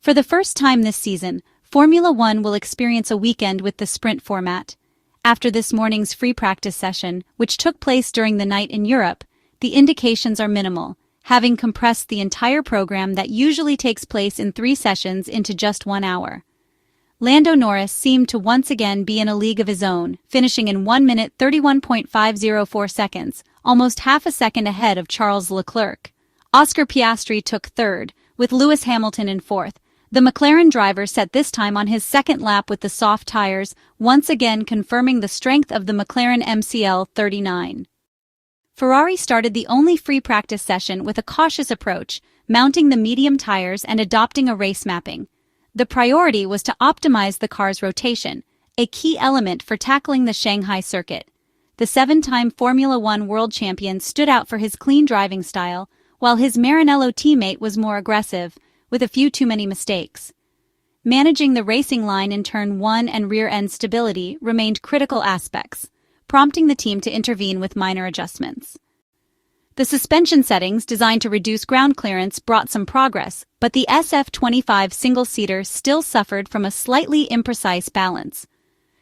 For the first time this season, Formula One will experience a weekend with the sprint format. After this morning's free practice session, which took place during the night in Europe, the indications are minimal, having compressed the entire program that usually takes place in 3 sessions into just 1 hour. Lando Norris seemed to once again be in a league of his own, finishing in 1 minute 31.504 seconds, almost half a second ahead of Charles Leclerc. Oscarn Piastri took third, with Lewis Hamilton in fourth. The McLaren driver set this time on his second lap with the soft tires, once again confirming the strength of the McLaren MCL39. Ferrari started the only free practice session with a cautious approach, mounting the medium tires and adopting a race mapping. The priority was to optimize the car's rotation, a key element for tackling the Shanghai circuit. The 7-time Formula One world champion stood out for his clean driving style, while his Maranello teammate was more aggressive, with a few too many mistakes. Managing the racing line in turn 1 and rear-end stability remained critical aspects, prompting the team to intervene with minor adjustments. The suspension settings designed to reduce ground clearance brought some progress, but the SF25 single-seater still suffered from a slightly imprecise balance.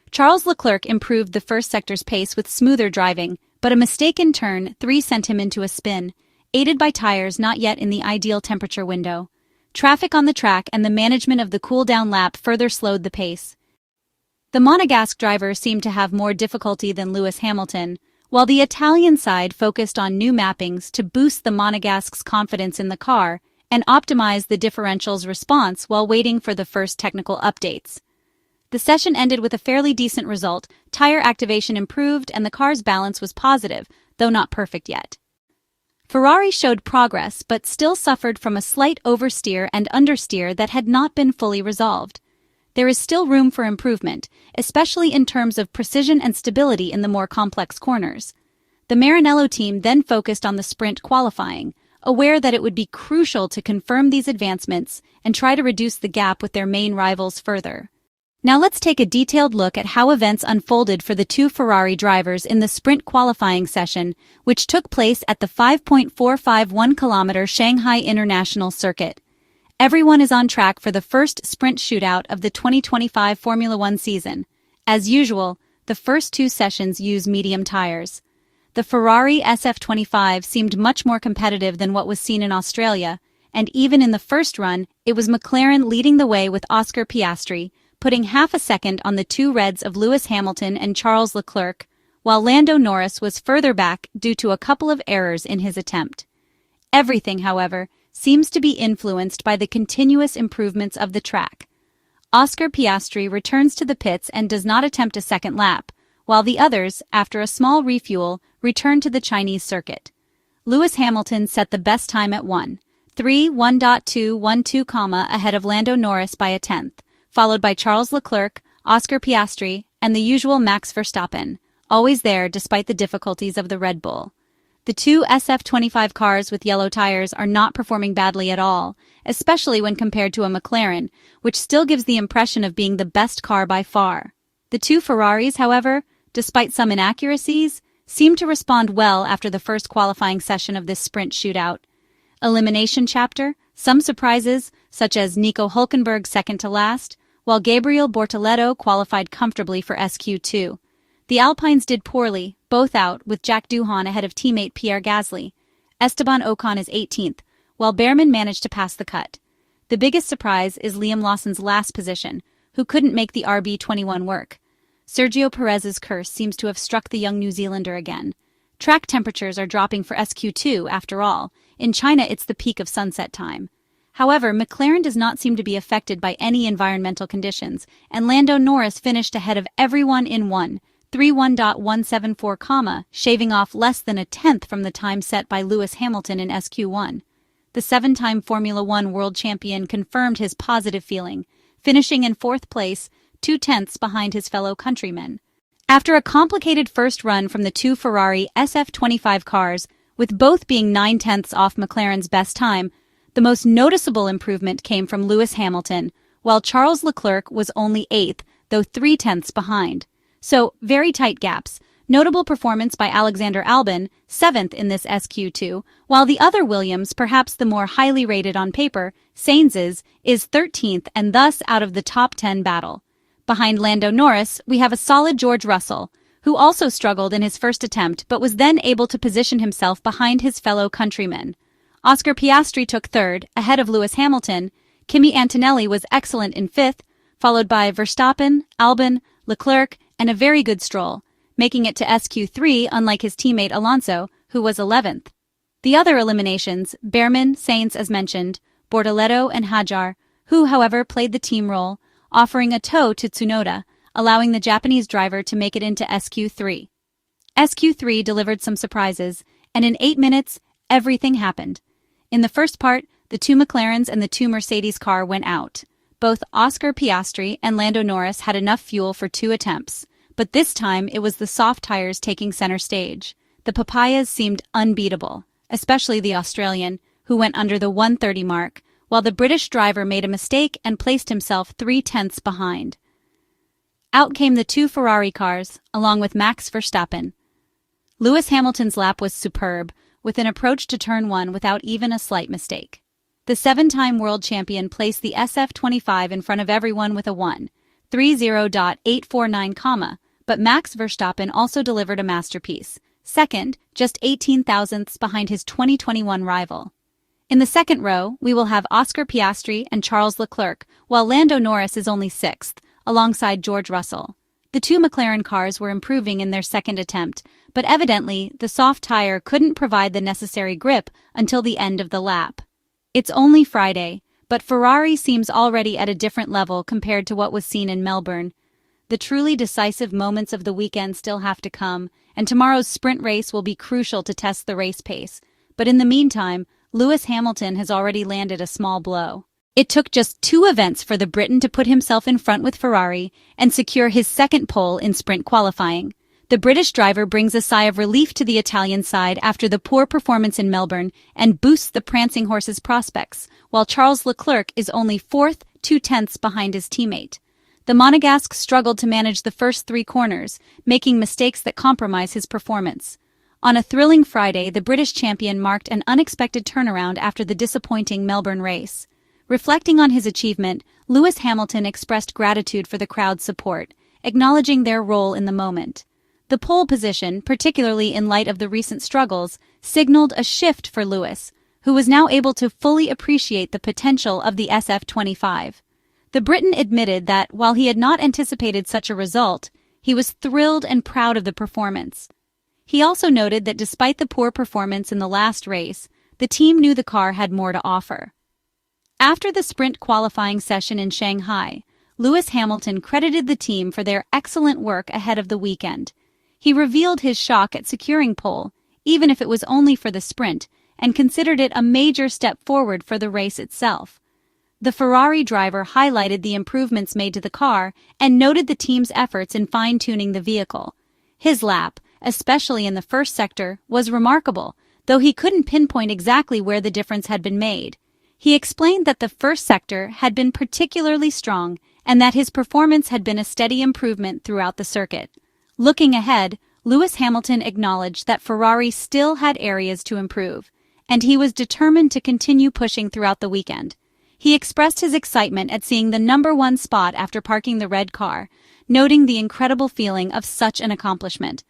Charles Leclerc improved the first sector's pace with smoother driving, but a mistaken turn 3 sent him into a spin, aided by tires not yet in the ideal temperature window. Traffic on the track and the management of the cool-down lap further slowed the pace. The Monegasque driver seemed to have more difficulty than Lewis Hamilton, while the Italian side focused on new mappings to boost the Monegasque's confidence in the car and optimize the differential's response while waiting for the first technical updates. The session ended with a fairly decent result, tire activation improved and the car's balance was positive, though not perfect yet. Ferrari showed progress but still suffered from a slight oversteer and understeer that had not been fully resolved. There is still room for improvement, especially in terms of precision and stability in the more complex corners. The Maranello team then focused on the sprint qualifying, aware that it would be crucial to confirm these advancements and try to reduce the gap with their main rivals further. Now let's take a detailed look at how events unfolded for the 2 Ferrari drivers in the sprint qualifying session, which took place at the 5.451-kilometer Shanghai International Circuit. Everyone is on track for the first sprint shootout of the 2025 Formula One season. As usual, the first 2 sessions use medium tires. The Ferrari SF25 seemed much more competitive than what was seen in Australia, and even in the first run, it was McLaren leading the way with Oscarn Piastri, putting half a second on the 2 reds of Lewis Hamilton and Charles Leclerc, while Lando Norris was further back due to a couple of errors in his attempt. Everything, however, seems to be influenced by the continuous improvements of the track. Oscarn Piastri returns to the pits and does not attempt a second lap, while the others, after a small refuel, return to the Chinese circuit. Lewis Hamilton set the best time at 1:31.212, ahead of Lando Norris by a tenth, followed by Charles Leclerc, Oscarn Piastri, and the usual Max Verstappen, always there despite the difficulties of the Red Bull. The 2 SF25 cars with yellow tires are not performing badly at all, especially when compared to a McLaren, which still gives the impression of being the best car by far. The 2 Ferraris, however, despite some inaccuracies, seem to respond well after the first qualifying session of this sprint shootout. Elimination chapter, some surprises, such as Nico Hülkenberg second to last, while Gabriel Bortoleto qualified comfortably for SQ2. The Alpines did poorly, both out, with Jack Doohan ahead of teammate Pierre Gasly. Esteban Ocon is 18th, while Behrman managed to pass the cut. The biggest surprise is Liam Lawson's last position, who couldn't make the RB21 work. Sergio Perez's curse seems to have struck the young New Zealander again. Track temperatures are dropping for SQ2, after all. In China, it's the peak of sunset time. However, McLaren does not seem to be affected by any environmental conditions, and Lando Norris finished ahead of everyone in 1:31.174, shaving off less than a tenth from the time set by Lewis Hamilton in SQ1. The 7-time Formula One world champion confirmed his positive feeling, finishing in 4th place, 2 tenths behind his fellow countrymen. After a complicated first run from the 2 Ferrari SF25 cars, with both being 9 tenths off McLaren's best time, the most noticeable improvement came from Lewis Hamilton, while Charles Leclerc was only 8th, though 3 tenths behind. So, very tight gaps, Notable performance by Alexander Albon, 7th in this SQ2, while the other Williams, perhaps the more highly rated on paper, Sainz's, is 13th and thus out of the top 10 battle. Behind Lando Norris, we have a solid George Russell, who also struggled in his first attempt but was then able to position himself behind his fellow countrymen. Oscar Piastri took 3rd, ahead of Lewis Hamilton. Kimi Antonelli was excellent in 5th, followed by Verstappen, Albon, Leclerc, and a very good Stroll, making it to SQ3 unlike his teammate Alonso, who was 11th. The other eliminations, Behrman, Sainz as mentioned, Bortoleto and Hajar, who however played the team role, offering a tow to Tsunoda, allowing the Japanese driver to make it into SQ3. SQ3 delivered some surprises, and in 8 minutes, everything happened. In the first part, the 2 McLarens and the 2 Mercedes car went out. Both Oscar Piastri and Lando Norris had enough fuel for 2 attempts, but this time it was the soft tires taking center stage. The papayas seemed unbeatable, especially the Australian, who went under the 130 mark, while the British driver made a mistake and placed himself 3/10 behind. Out came the 2 Ferrari cars, along with Max Verstappen. Lewis Hamilton's lap was superb, with an approach to turn 1 without even a slight mistake. The 7-time world champion placed the SF25 in front of everyone with a 1:30.849, but Max Verstappen also delivered a masterpiece, second, just 18 thousandths behind his 2021 rival. In the second row, we will have Oscar Piastri and Charles Leclerc, while Lando Norris is only 6th, alongside George Russell. The 2 McLaren cars were improving in their second attempt, but evidently the soft tire couldn't provide the necessary grip until the end of the lap. It's only Friday, but Ferrari seems already at a different level compared to what was seen in Melbourne. The truly decisive moments of the weekend still have to come, and tomorrow's sprint race will be crucial to test the race pace. But in the meantime, Lewis Hamilton has already landed a small blow. It took just 2 events for the Briton to put himself in front with Ferrari and secure his second pole in sprint qualifying. The British driver brings a sigh of relief to the Italian side after the poor performance in Melbourne and boosts the prancing horse's prospects, while Charles Leclerc is only 4th, 2/10 behind his teammate. The Monegasque struggled to manage the first 3 corners, making mistakes that compromise his performance. On a thrilling Friday, the British champion marked an unexpected turnaround after the disappointing Melbourne race. Reflecting on his achievement, Lewis Hamilton expressed gratitude for the crowd's support, acknowledging their role in the moment. The pole position, particularly in light of the recent struggles, signaled a shift for Lewis, who was now able to fully appreciate the potential of the SF25. The Briton admitted that, while he had not anticipated such a result, he was thrilled and proud of the performance. He also noted that despite the poor performance in the last race, the team knew the car had more to offer. After the sprint qualifying session in Shanghai, Lewis Hamilton credited the team for their excellent work ahead of the weekend. He revealed his shock at securing pole, even if it was only for the sprint, and considered it a major step forward for the race itself. The Ferrari driver highlighted the improvements made to the car and noted the team's efforts in fine-tuning the vehicle. His lap, especially in the first sector, was remarkable, though he couldn't pinpoint exactly where the difference had been made. He explained that the first sector had been particularly strong and that his performance had been a steady improvement throughout the circuit. Looking ahead, Lewis Hamilton acknowledged that Ferrari still had areas to improve, and he was determined to continue pushing throughout the weekend. He expressed his excitement at seeing the #1 spot after parking the red car, noting the incredible feeling of such an accomplishment.